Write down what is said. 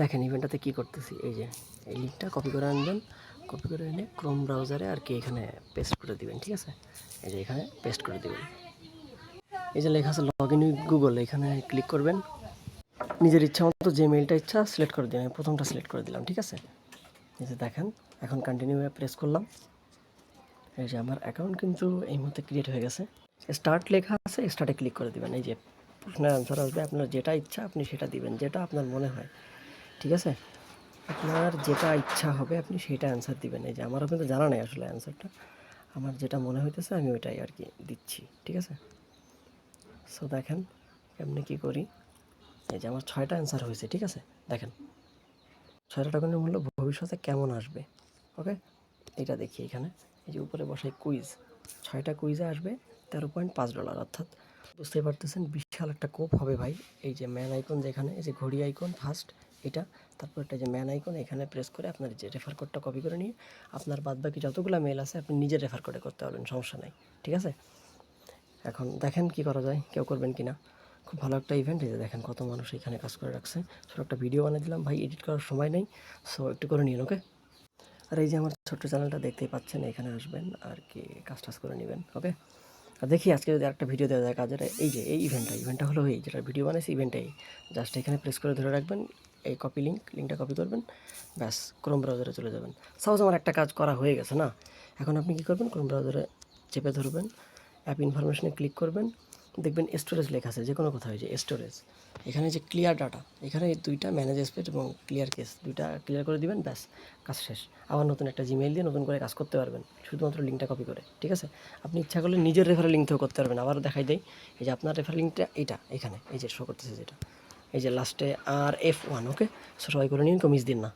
দেখেন ইভেন্টটাতে কী করতেছি, এই যে এই লিঙ্কটা কপি করে আনবেন, কপি করে এনে ক্রোম ব্রাউজারে আর কি এখানে পেস্ট করে দিবেন, ঠিক আছে? এই যে এখানে পেস্ট করে দিবেন। এই যে লেখা আছে লগ ইন উইথ গুগল, এখানে ক্লিক করবেন। নিজের ইচ্ছা মতো যে মেইলটা ইচ্ছা সিলেক্ট করে দিবেন। প্রথমটা সিলেক্ট করে দিলাম, ঠিক আছে? এই যে দেখেন এখন কন্টিনিউ প্রেস করলাম। এই যে আমার অ্যাকাউন্ট কিন্তু এই মুহূর্তে ক্রিয়েট হয়ে গেছে। স্টার্ট লেখা আছে, স্টার্টে ক্লিক করে দিবেন। এই যে প্রশ্নের অ্যান্সার আসবে, আপনার যেটা ইচ্ছা আপনি সেটা দিবেন, যেটা আপনার মনে হয়, ঠিক আছে? আপনার যেটা ইচ্ছা হবে আপনি সেটা অ্যান্সার দিবেন। এই যে আমারও কিন্তু জানা নেই আসলে অ্যান্সারটা, আমার যেটা মনে হইতেছে আমি ওইটাই আর কি দিচ্ছি, ঠিক আছে? সো দেখেন এমনি কী করি। এই যে আমার 6টা অ্যান্সার হয়েছে, ঠিক আছে? দেখেন 6টা টোকেনের মূল্য ভবিষ্যতে কেমন আসবে, ওকে? এটা দেখি এখানে, এই যে উপরে বসাই কুইজ, 6টা কুইজে আসবে $13.5, অর্থাৎ বুঝতেই পারতেছেন বিশাল একটা কোপ হবে ভাই। এই যে ম্যান আইকন, যেখানে এই যে ঘড়ি আইকন ফার্স্ট এটা, তারপর একটা যে ম্যান আইকন, এখানে প্রেস করে আপনার যে রেফার কোডটা কপি করে নিয়ে আপনার বাদবাকি যতগুলো মেল আছে আপনি নিজের রেফার কোডে করতে পারবেন, সমস্যা নাই, ঠিক আছে? এখন দেখেন কি করা যায়, কেউ করবেন কি না। খুব ভালো একটা ইভেন্ট। এই যে দেখেন কত মানুষ এখানে কাজ করে রাখছে। ছোটো একটা ভিডিও বানিয়ে দিলাম ভাই, এডিট করার সময় নেই, সো একটু করে নিন, ওকে? আর এই যে আমার ছোট্ট চ্যানেলটা দেখতেই পাচ্ছেন, এখানে আসবেন আর কি কাজ টাজ করে নেবেন, ওকে? আর দেখি আজকে যদি একটা ভিডিও দেওয়া যায় কাজের, এই যে এই ইভেন্টটা হলো এই যেটা ভিডিও বানাইছি, ইভেন্টটাই জাস্ট এখানে প্রেস করে ধরে রাখবেন, এই কপি লিঙ্কটা কপি করবেন, ব্যাস ক্রোম ব্রাউজারে চলে যাবেন। সাপোজ আমার একটা কাজ করা হয়ে গেছে না, এখন আপনি কী করবেন, ক্রোম ব্রাউজারে চেপে ধরবেন, অ্যাপ ইনফরমেশনে ক্লিক করবেন, দেখবেন স্টোরেজ লেখা আছে যে কোনো কোথাও, যে স্টোরেজ, এখানে যে ক্লিয়ার ডাটা, এখানে এই দুইটা ম্যানেজ স্পেস এবং ক্লিয়ার কেস দুইটা ক্লিয়ার করে দিবেন, ব্যাস কাজ শেষ। আবার নতুন একটা জিমেইল দিয়ে নতুন করে কাজ করতে পারবেন, শুধুমাত্র লিঙ্কটা কপি করে, ঠিক আছে? আপনি ইচ্ছা করলে নিজের রেফারেল লিঙ্ক থেকেও করতে পারবেন। আবারও দেখাই দেয়, এই যে আপনার রেফারেল লিঙ্কটা এইটা, এখানে এই যে শো করতেছে যেটা, এই যে লাস্টে RF1, ওকে? সবাই করে নিন, কেউ মিস দিন না।